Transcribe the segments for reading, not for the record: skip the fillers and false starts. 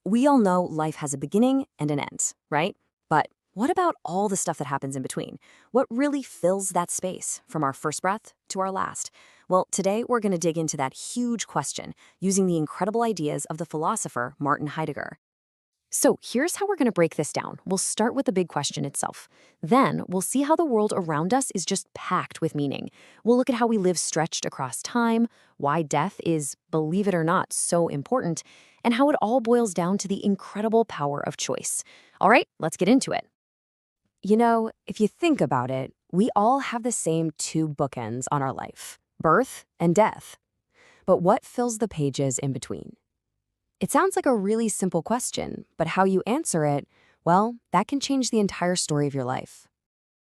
We all know life has a beginning and an end, right? But what about all the stuff that happens in between? What really fills that space from our first breath to our last? Well, today we're going to dig into that huge question using the incredible ideas of the philosopher Martin Heidegger. So here's how we're going to break this down. We'll start with the big question itself. Then we'll see how the world around us is just packed with meaning. We'll look at how we live stretched across time, why death is, believe it or not, so important, and how it all boils down to the incredible power of choice. All right, let's get into it. You know, if you think about it, we all have the same two bookends on our life, birth and death. But what fills the pages in between? It sounds like a really simple question, but how you answer it, well, that can change the entire story of your life.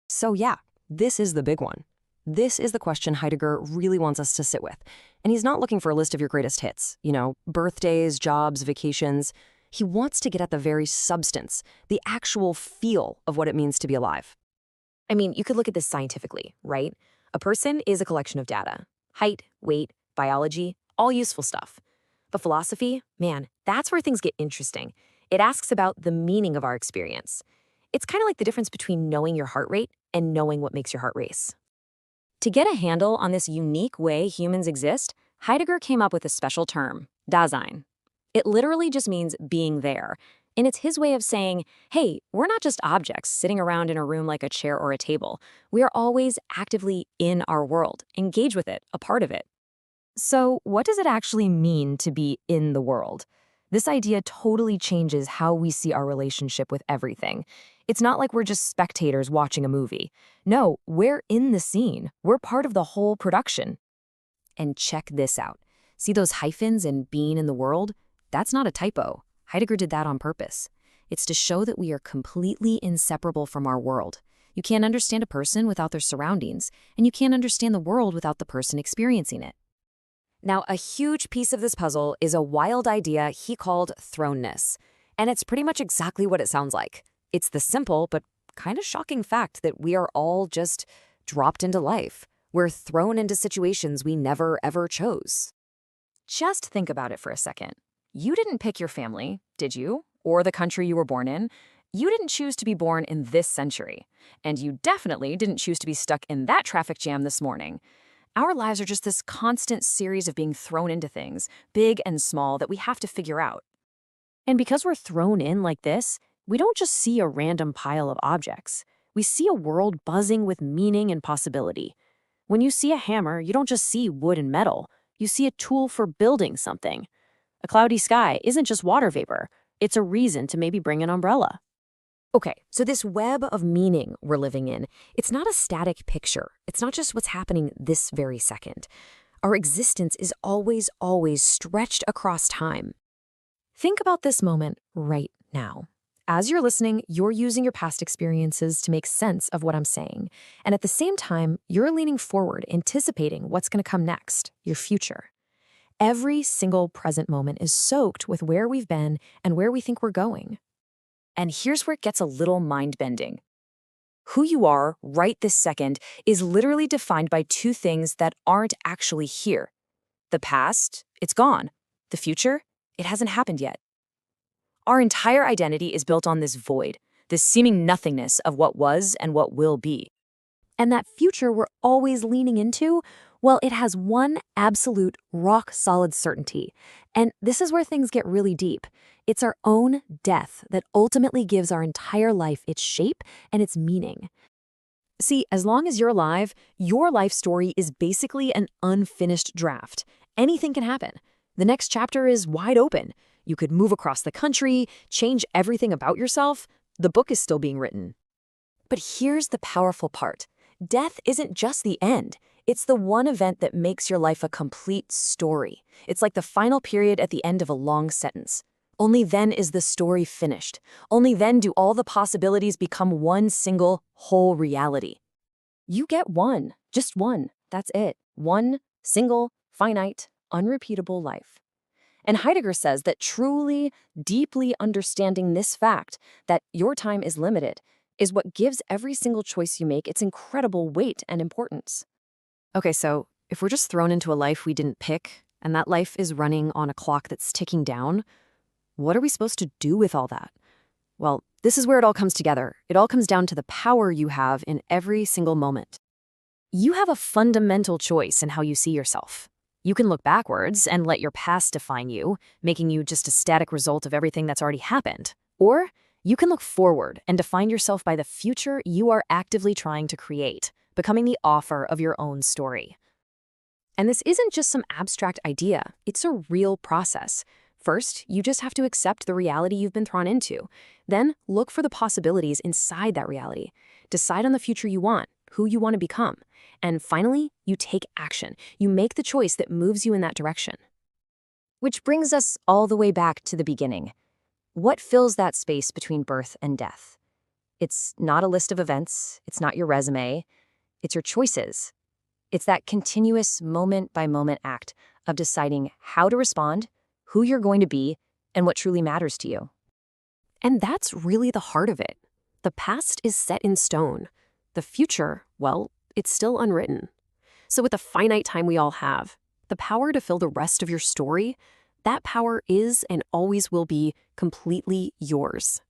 So yeah, this is the big one. This is the question Heidegger really wants us to sit with. And he's not looking for a list of your greatest hits, birthdays, jobs, vacations. He wants to get at the very substance, the actual feel of what it means to be alive. I mean, you could look at this scientifically, right? A person is a collection of data. Height, weight, biology, all useful stuff. But philosophy, man, that's where things get interesting. It asks about the meaning of our experience. It's kind of like the difference between knowing your heart rate and knowing what makes your heart race. To get a handle on this unique way humans exist, Heidegger came up with a special term, Dasein. It literally just means being there. And it's his way of saying, hey, we're not just objects sitting around in a room like a chair or a table. We are always actively in our world, engaged with it, a part of it. So what does it actually mean to be in the world? This idea totally changes how we see our relationship with everything. It's not like we're just spectators watching a movie. No, we're in the scene. We're part of the whole production. And check this out. See those hyphens and being in the world? That's not a typo. Heidegger did that on purpose. It's to show that we are completely inseparable from our world. You can't understand a person without their surroundings, and you can't understand the world without the person experiencing it. Now, a huge piece of this puzzle is a wild idea he called thrownness. And it's pretty much exactly what it sounds like. It's the simple but kind of shocking fact that we are all just dropped into life. We're thrown into situations we never, ever chose. Just think about it for a second. You didn't pick your family, did you? Or the country you were born in. You didn't choose to be born in this century. And you definitely didn't choose to be stuck in that traffic jam this morning. Our lives are just this constant series of being thrown into things, big and small, that we have to figure out. And because we're thrown in like this, we don't just see a random pile of objects. We see a world buzzing with meaning and possibility. When you see a hammer, you don't just see wood and metal. You see a tool for building something. A cloudy sky isn't just water vapor. It's a reason to maybe bring an umbrella. Okay, so this web of meaning we're living in, it's not a static picture. It's not just what's happening this very second. Our existence is always, always stretched across time. Think about this moment right now. As you're listening, you're using your past experiences to make sense of what I'm saying. And at the same time, you're leaning forward, anticipating what's going to come next, your future. Every single present moment is soaked with where we've been and where we think we're going. And here's where it gets a little mind-bending. Who you are right this second is literally defined by two things that aren't actually here. The past, it's gone. The future, it hasn't happened yet. Our entire identity is built on this void, this seeming nothingness of what was and what will be. And that future we're always leaning into, well, it has one absolute rock-solid certainty. And this is where things get really deep. It's our own death that ultimately gives our entire life its shape and its meaning. See, as long as you're alive, your life story is basically an unfinished draft. Anything can happen. The next chapter is wide open. You could move across the country, change everything about yourself. The book is still being written. But here's the powerful part. Death isn't just the end. It's the one event that makes your life a complete story. It's like the final period at the end of a long sentence. Only then is the story finished. Only then do all the possibilities become one single, whole reality. You get one, just one, that's it. One single, finite, unrepeatable life. And Heidegger says that truly, deeply understanding this fact, that your time is limited, is what gives every single choice you make its incredible weight and importance. Okay, so if we're just thrown into a life we didn't pick, and that life is running on a clock that's ticking down, What are we supposed to do with all that? Well, this is where it all comes together. It all comes down to the power you have in every single moment. You have a fundamental choice in how you see yourself. You can look backwards and let your past define you, making you just a static result of everything that's already happened. Or you can look forward and define yourself by the future you are actively trying to create, becoming the author of your own story. And this isn't just some abstract idea, it's a real process. First, you just have to accept the reality you've been thrown into. Then, look for the possibilities inside that reality. Decide on the future you want, who you want to become. And finally, you take action. You make the choice that moves you in that direction. Which brings us all the way back to the beginning. What fills that space between birth and death? It's not a list of events. It's not your resume. It's your choices. It's that continuous moment-by-moment act of deciding how to respond, who you're going to be, and what truly matters to you. And that's really the heart of it. The past is set in stone. The future, well, it's still unwritten. So with the finite time we all have, the power to fill the rest of your story, that power is and always will be completely yours.